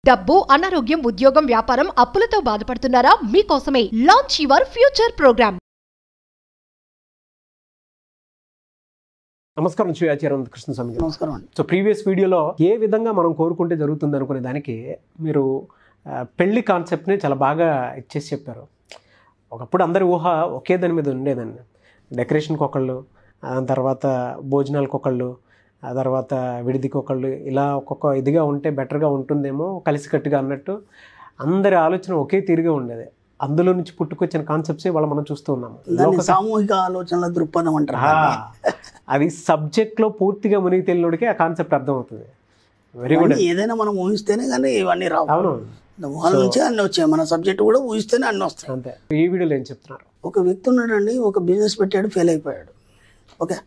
డబ్బు, అనారోగ్యం, ఉద్యోగం, వ్యాపారం, అప్పులతో బాధపడుతున్నారా? మీకోసమే లాంచ్ యువర్ ఫ్యూచర్ ప్రోగ్రామ్. నమస్కారం ఆచార్య కృష్ణస్వామి గారు. నమస్కారం అండి. సో ప్రీవియస్ వీడియోలో ఏ విధంగా మనం కోరుకుంటే జరుగుతుంది అనుకునే దానికి మీరు పెళ్లి కాన్సెప్ట్ని చాలా బాగా ఇచ్చేసి చెప్పారు. ఒకప్పుడు అందరి ఊహ ఒకే దాని మీద ఉండేదండి. డెకరేషన్కి ఒకళ్ళు, తర్వాత భోజనాలకు ఒకళ్ళు, ఆ తర్వాత విడిదికి ఒకళ్ళు, ఇలా ఒక్కొక్క ఇదిగా ఉంటే బెటర్గా ఉంటుందేమో కలిసికట్టుగా అన్నట్టు అందరి ఆలోచన ఒకే తీరుగా ఉండేది. అందులో నుంచి పుట్టుకొచ్చిన కాన్సెప్ట్స్ వాళ్ళు మనం చూస్తూ ఉన్నాము. సామూహిక ఆలోచనల దృక్పథం అంటారు. అది సబ్జెక్ట్లో పూర్తిగా మునిగి తెలియడికి ఆ కాన్సెప్ట్ అర్థమవుతుంది. Very good. ఏదైనా మనం ఊహిస్తేనే కానీ ఇవన్నీ రావు. అవును, ఊహల నుంచే అన్నీ వచ్చాయి. మన సబ్జెక్ట్ కూడా ఊహిస్తేనే అన్నీ వస్తాయి. అంతే. ఈ వీడియోలో ఏం చెప్తున్నారు? ఒక వ్యక్తి ఉన్నాడండి, ఒక బిజినెస్ పెట్టాడు, ఫెయిల్ అయిపోయాడు. ఓకే,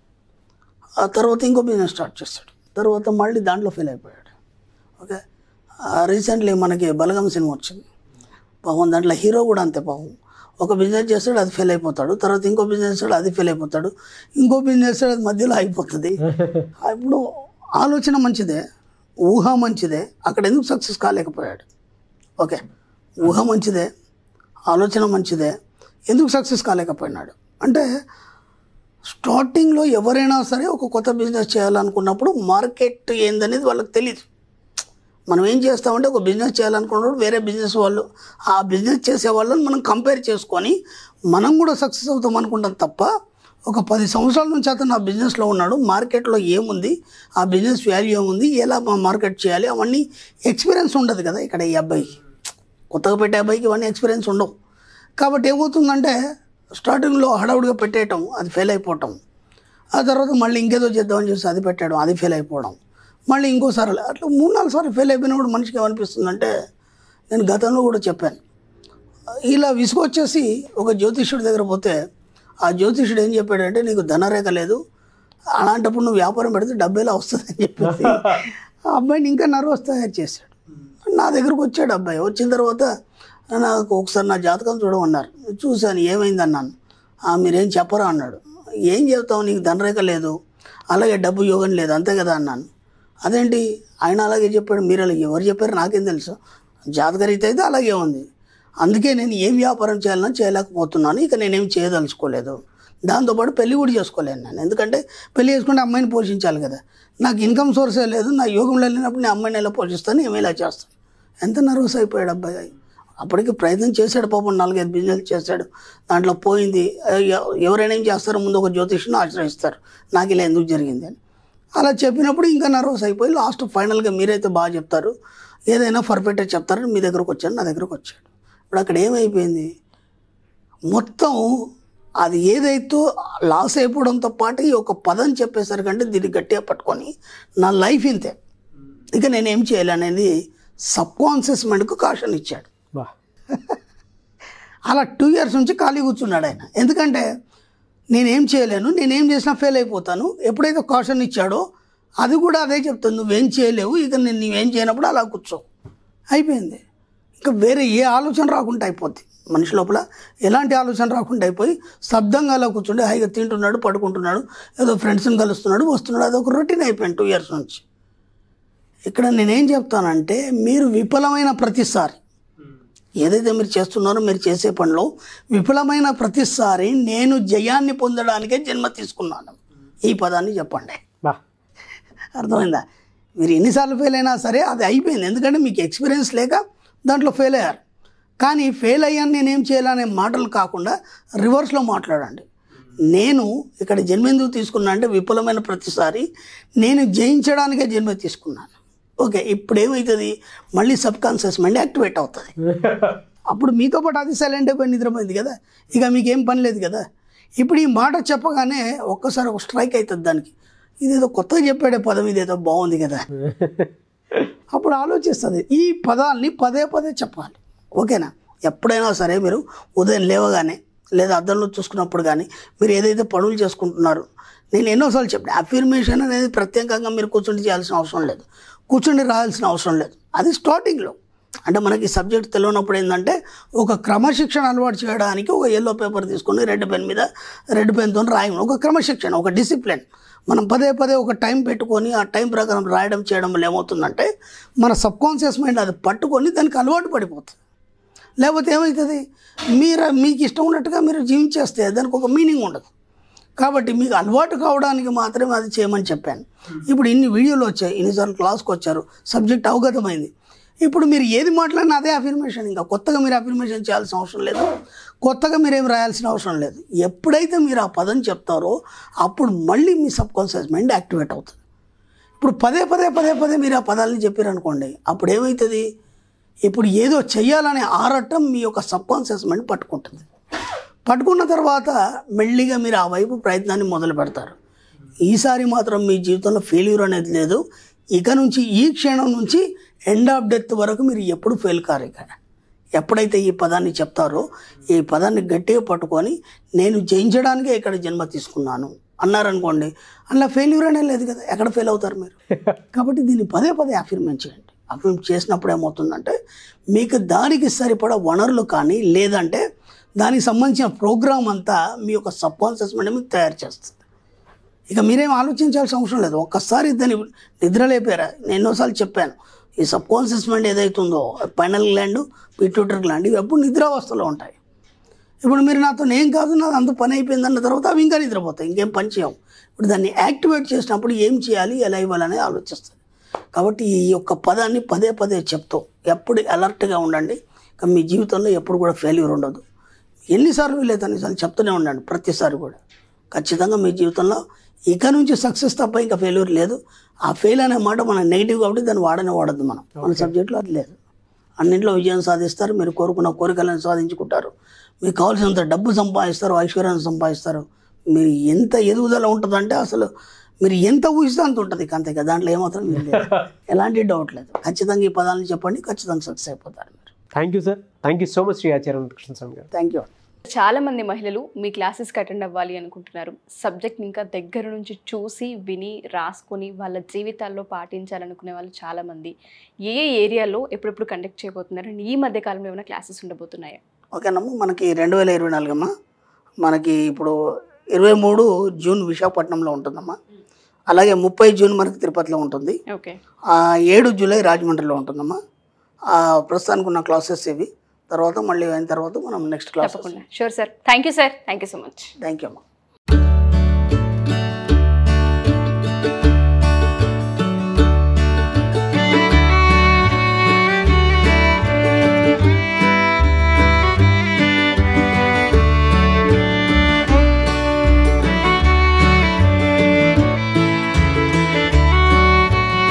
ఆ తర్వాత ఇంకో బిజినెస్ స్టార్ట్ చేస్తాడు, తర్వాత మళ్ళీ దాంట్లో ఫెయిల్ అయిపోయాడు. ఓకే, రీసెంట్లీ మనకి బలగం సినిమా వచ్చింది. పాపం దాంట్లో హీరో కూడా అంతే. పాపం ఒక బిజినెస్ చేస్తాడు, అది ఫెయిల్ అయిపోతాడు, తర్వాత ఇంకో బిజినెస్ చేస్తాడు, అది ఫెయిల్ అయిపోతాడు, ఇంకో బిజినెస్ చేస్తాడు, అది మధ్యలో అయిపోతుంది. ఇప్పుడు ఆలోచన మంచిదే, ఊహ మంచిదే, అక్కడ ఎందుకు సక్సెస్ కాలేకపోయాడు? ఓకే, ఊహ మంచిదే, ఆలోచన మంచిదే, ఎందుకు సక్సెస్ కాలేకపోయినాడు అంటే స్టార్టింగ్లో ఎవరైనా సరే ఒక కొత్త బిజినెస్ చేయాలనుకున్నప్పుడు మార్కెట్ ఏందనేది వాళ్ళకి తెలియదు. మనం ఏం చేస్తామంటే ఒక బిజినెస్ చేయాలనుకున్నప్పుడు వేరే బిజినెస్ వాళ్ళు, ఆ బిజినెస్ చేసే వాళ్ళని మనం కంపేర్ చేసుకొని మనం కూడా సక్సెస్ అవుతాం అనుకుంటాం తప్ప, ఒక 10 సంవత్సరాల నుంచి అతను ఆ బిజినెస్లో ఉన్నాడు, మార్కెట్లో ఏముంది, ఆ బిజినెస్ వాల్యూ ఏముంది, ఎలా మార్కెట్ చేయాలి, అవన్నీ ఎక్స్పీరియన్స్ ఉండదు కదా. ఇక్కడ ఈ అబ్బాయికి, కొత్తగా పెట్టే అబ్బాయికి ఇవన్నీ ఎక్స్పీరియన్స్ ఉండవు. కాబట్టి ఏమవుతుందంటే స్టార్టింగ్లో హడావుడిగా పెట్టేయటం, అది ఫెయిల్ అయిపోవటం, ఆ తర్వాత మళ్ళీ ఇంకేదో చేద్దామని చూసి అది పెట్టడం, అది ఫెయిల్ అయిపోవడం, మళ్ళీ ఇంకోసారి అట్లా 3-4 సార్లు ఫెయిల్ అయిపోయినప్పుడు మనిషికి ఏమనిపిస్తుందంటే, నేను గతంలో కూడా చెప్పాను, ఇలా విసుగొచ్చేసి ఒక జ్యోతిష్యుడి దగ్గర పోతే ఆ జ్యోతిష్యుడు ఏం చెప్పాడంటే, నీకు ధనరేఖ లేదు, అలాంటప్పుడు నువ్వు వ్యాపారం పెడితే డబ్బేలా వస్తుందని చెప్పేసి ఆ అబ్బాయిని ఇంకా నర్వస్ తయారు చేశాడు. నా దగ్గరకు వచ్చాడు అబ్బాయి. వచ్చిన తర్వాత నాకు ఒకసారి నా జాతకం చూడమన్నారు. చూశాను, ఏమైంది అన్నాను. మీరేం చెప్పరా అన్నాడు. ఏం చెప్తావు, నీకు ధనరేఖ లేదు, అలాగే డబ్బు యోగం లేదు, అంతే కదా అన్నాను. అదేంటి ఆయన అలాగే చెప్పాడు, మీరు అలాగే ఎవరు చెప్పారు నాకేం తెలుసు, జాతకరీత అయితే అలాగే ఉంది, అందుకే నేను ఏం వ్యాపారం చేయాలన్నా చేయలేకపోతున్నాను, ఇక నేనేం చేయదలుచుకోలేదు, దాంతోపాటు పెళ్ళి కూడా చేసుకోలేను నేను, ఎందుకంటే పెళ్ళి చేసుకుంటే అమ్మాయిని పోషించాలి కదా, నాకు ఇన్కమ్ సోర్సే లేదు, నా యోగంలో వెళ్ళినప్పుడు నేను అమ్మాయిని ఎలా పోషిస్తాను, ఏమి ఇలా చేస్తాను. ఎంత నర్వస్ అయిపోయాడు అబ్బాయి. అప్పటికి ప్రయత్నం చేశాడు పాపం, 4-5 బిజినెస్ చేశాడు, దాంట్లో పోయింది. ఎవరైనా ఏం చేస్తారో ముందు ఒక జ్యోతిష్యుని ఆశ్రయిస్తారు, నాకు ఇలా ఎందుకు జరిగింది అని. అలా చెప్పినప్పుడు ఇంకా నర్వస్ అయిపోయి లాస్ట్ ఫైనల్గా మీరైతే బాగా చెప్తారు, ఏదైనా పర్ఫెక్ట్గా చెప్తారని మీ దగ్గరకు వచ్చాను, నా దగ్గరకు వచ్చాడు. ఇప్పుడు అక్కడ ఏమైపోయింది, మొత్తం అది ఏదైతే లాస్ అయిపోవడంతో పాటు ఈ ఒక పదం చెప్పేసరికంటే దీన్ని గట్టిగా పట్టుకొని నా లైఫ్ ఇంతే, ఇక నేనేం చేయాలి అనేది సబ్కాన్షియస్ మైండ్కు కాషన్ ఇచ్చాడు. అలా 2 years నుంచి ఖాళీ కూర్చున్నాడు ఆయన. ఎందుకంటే నేనేం చేయలేను, నేనేం చేసినా ఫెయిల్ అయిపోతాను. ఎప్పుడైతే కాషన్ ఇచ్చాడో అది కూడా అదే చెప్తుంది, నువ్వేం చేయలేవు, ఇక నువ్వేం చేయనప్పుడు అలా కూర్చో, అయిపోయింది. ఇంకా వేరే ఏ ఆలోచన రాకుండా అయిపోద్ది మనిషి లోపల, ఎలాంటి ఆలోచన రాకుండా అయిపోయి స్తబ్దంగా అలా కూర్చుంటే హాయిగా తింటున్నాడు, పడుకుంటున్నాడు, ఏదో ఫ్రెండ్స్ని కలుస్తున్నాడు, వస్తున్నాడు, అదొక రొటీన్ అయిపోయింది 2 years నుంచి. ఇక్కడ నేనేం చెప్తానంటే, మీరు విఫలమైన ప్రతిసారి ఏదైతే మీరు చేస్తున్నారో, మీరు చేసే పనిలో విఫలమైన ప్రతిసారి నేను జయాన్ని పొందడానికే జన్మ తీసుకున్నాను, ఈ పదాన్ని చెప్పండి. అర్థమైందా? మీరు ఎన్నిసార్లు ఫెయిల్ అయినా సరే అది అయిపోయింది, ఎందుకంటే మీకు ఎక్స్పీరియన్స్ లేక దాంట్లో ఫెయిల్ అయ్యారు. కానీ ఫెయిల్ అయ్యాను నేనేం చేయాలనే మాటలు కాకుండా రివర్స్లో మాట్లాడండి. నేను ఇక్కడ జన్మ ఎందుకు తీసుకున్నా అంటే, విఫలమైన ప్రతిసారి నేను జయించడానికే జన్మ తీసుకున్నాను. ఓకే, ఇప్పుడు ఏమవుతుంది, మళ్ళీ సబ్కాన్షియస్ మైండ్ యాక్టివేట్ అవుతుంది. అప్పుడు మీతో పాటు అది సైలెంట్ అయిపోయి నిద్రపోయింది కదా, ఇక మీకేం పని లేదు కదా. ఇప్పుడు ఈ మాట చెప్పగానే ఒక్కసారి ఒక స్ట్రైక్ అవుతుంది దానికి, ఇదేదో కొత్తగా చెప్పాడే పదం, ఇదేదో బాగుంది కదా. అప్పుడు ఆలోచిస్తుంది, ఈ పదాలని పదే పదే చెప్పాలి. ఓకేనా? ఎప్పుడైనా సరే మీరు ఉదయం లేవగానే లేదా అద్దంలో చూసుకున్నప్పుడు కానీ మీరు ఏదైతే పనులు చేసుకుంటున్నారో, నేను ఎన్నోసార్లు చెప్పాను, అఫర్మేషన్ అనేది ప్రత్యేకంగా మీరు కూర్చుండి చేయాల్సిన అవసరం లేదు, కూర్చుండి రాయాల్సిన అవసరం లేదు. అది స్టార్టింగ్లో అంటే మనకి సబ్జెక్ట్ తెలియనప్పుడు ఏంటంటే, ఒక క్రమశిక్షణ అలవాటు చేయడానికి ఒక yellow పేపర్ తీసుకొని రెడ్ పెన్ మీద రెడ్ పెన్తో రాయడం, ఒక క్రమశిక్షణ, ఒక డిసిప్లిన్. మనం పదే పదే ఒక టైం పెట్టుకొని ఆ టైం ప్రకారం రాయడం చేయడం వల్ల ఏమవుతుందంటే మన సబ్కాన్షియస్ మైండ్ అది పట్టుకొని దానికి అలవాటు పడిపోతుంది. లేకపోతే ఏమవుతుంది, మీకు ఇష్టం ఉన్నట్టుగా మీరు జీవించేస్తే దానికి ఒక మీనింగ్ ఉండదు. కాబట్టి మీకు అలవాటు కావడానికి మాత్రమే అది చేయమని చెప్పాను. ఇప్పుడు ఇన్ని వీడియోలు వచ్చాయి, ఇన్నిసార్లు క్లాస్కి వచ్చారు, సబ్జెక్ట్ అవగతమైంది. ఇప్పుడు మీరు ఏది మాట్లాడినా అదే అఫర్మేషన్. ఇంకా కొత్తగా మీరు అఫర్మేషన్ చేయాల్సిన అవసరం లేదు, కొత్తగా మీరేం రాయాల్సిన అవసరం లేదు. ఎప్పుడైతే మీరు ఆ పదం చెప్తారో అప్పుడు మళ్ళీ మీ సబ్కాన్షియస్ మైండ్ యాక్టివేట్ అవుతుంది. ఇప్పుడు పదే పదే పదే పదే మీరు ఆ పదాలని చెప్పారనుకోండి, అప్పుడు ఏమవుతుంది, ఇప్పుడు ఏదో చెయ్యాలనే ఆరాటం మీ యొక్క సబ్కాన్షియస్ మైండ్ పట్టుకుంటుంది. పట్టుకున్న తర్వాత మెల్లిగా మీరు ఆ వైపు ప్రయత్నాన్ని మొదలు పెడతారు. ఈసారి మాత్రం మీ జీవితంలో ఫెయిల్యూర్ అనేది లేదు. ఇక నుంచి ఈ క్షణం నుంచి ఎండ్ ఆఫ్ డెత్ వరకు మీరు ఎప్పుడు ఫెయిల్ కారు. ఇక ఎప్పుడైతే ఈ పదాన్ని చెప్తారో ఈ పదాన్ని గట్టిగా పట్టుకొని నేను జయించడానికే ఇక్కడ జన్మ తీసుకున్నాను అన్నారనుకోండి, అలా ఫెయిల్యూర్ అనేది లేదు కదా, ఎక్కడ ఫెయిల్ అవుతారు మీరు. కాబట్టి దీన్ని పదే పదే అఫర్మేట్ చేయండి. అఫర్మేట్ చేసినప్పుడు ఏమవుతుందంటే మీకు దానికి సరిపడా వనరులు కానీ లేదంటే దానికి సంబంధించిన ప్రోగ్రామ్ అంతా మీ యొక్క సబ్కాన్షియస్ మైండ్ మీకు తయారు చేస్తుంది. ఇక మీరేం ఆలోచించాల్సిన అవసరం లేదు. ఒక్కసారి దాన్ని నిద్రలేపారా, నేను ఎన్నోసార్లు చెప్పాను, ఈ సబ్కాన్షియస్ మైండ్ ఏదైతుందో పైనల్ గ్లాండ్, పిట్యూటరీ గ్లాండ్ ఇవి ఎప్పుడు నిద్రావస్థలో ఉంటాయి. ఇప్పుడు మీరు నాతో ఏం కాదు, నాది అంత పని అయిపోయిందన్న తర్వాత అవి ఇంకా నిద్రపోతాయి, ఇంకేం పని చేయవు. ఇప్పుడు దాన్ని యాక్టివేట్ చేసినప్పుడు ఏం చేయాలి, ఎలా ఇవ్వాలని ఆలోచిస్తుంది. కాబట్టి ఈ యొక్క పదాన్ని పదే పదే చెప్తూ ఎప్పుడు అలర్ట్గా ఉండండి. ఇక మీ జీవితంలో ఎప్పుడు కూడా ఫెయిల్యూర్ ఉండదు. ఎన్నిసార్లు వీలైతే అన్నిసార్లు చెప్తూనే ఉండండి, ప్రతిసారి కూడా. ఖచ్చితంగా మీ జీవితంలో ఇక నుంచి సక్సెస్ తప్ప ఇంకా ఫెయిల్యూర్ లేదు. ఆ ఫెయిల్ అనే మాట మన నెగిటివ్ కాబట్టి దాన్ని వాడద్దు. మన సబ్జెక్టులో అది లేదు. అన్నింటిలో విజయం సాధిస్తారు, మీరు కోరుకున్న కోరికలను సాధించుకుంటారు, మీకు కావాల్సినంత డబ్బు సంపాదిస్తారు, ఐశ్వర్యాన్ని సంపాదిస్తారు. మీరు ఎంత ఎదుగుదల ఉంటుందంటే అసలు మీరు ఎంత ఊహిస్తే అంత ఉంటుంది. అంతే కదా, దాంట్లో ఏమాత్రం లేదు, ఎలాంటి డౌట్ లేదు. ఖచ్చితంగా ఈ పదాలను చెప్పండి, ఖచ్చితంగా సక్సెస్ అయిపోతారు మీరు. Thank you sir, thank you so much Shri Acharya Krishnaswamy గారు. Thank you. చాలా మంది మహిళలు మీ క్లాసెస్కి అటెండ్ అవ్వాలి అనుకుంటున్నారు. సబ్జెక్ట్ని ఇంకా దగ్గర నుంచి చూసి విని రాసుకొని వాళ్ళ జీవితాల్లో పాటించాలనుకునే వాళ్ళు చాలామంది. ఏ ఏరియాలో ఎప్పుడెప్పుడు కండక్ట్ చేయబోతున్నారు, ఈ మధ్య కాలంలో ఏమైనా క్లాసెస్ ఉండబోతున్నాయా? ఓకేనమ్మా, మనకి 2024 అమ్మా, మనకి ఇప్పుడు 23 జూన్ విశాఖపట్నంలో ఉంటుందమ్మా. అలాగే 30 జూన్ మనకి తిరుపతిలో ఉంటుంది. ఓకే. 7 జూలై రాజమండ్రిలో ఉంటుందమ్మా. ప్రస్తుతానికి ఉన్న క్లాసెస్ ఇవి. తర్వాత మళ్ళీ అయిన తర్వాత మనం నెక్స్ట్ క్లాస్. తప్పకుండా. Sure sir. Thank you sir. Thank you so much. Thank you అమ్మా.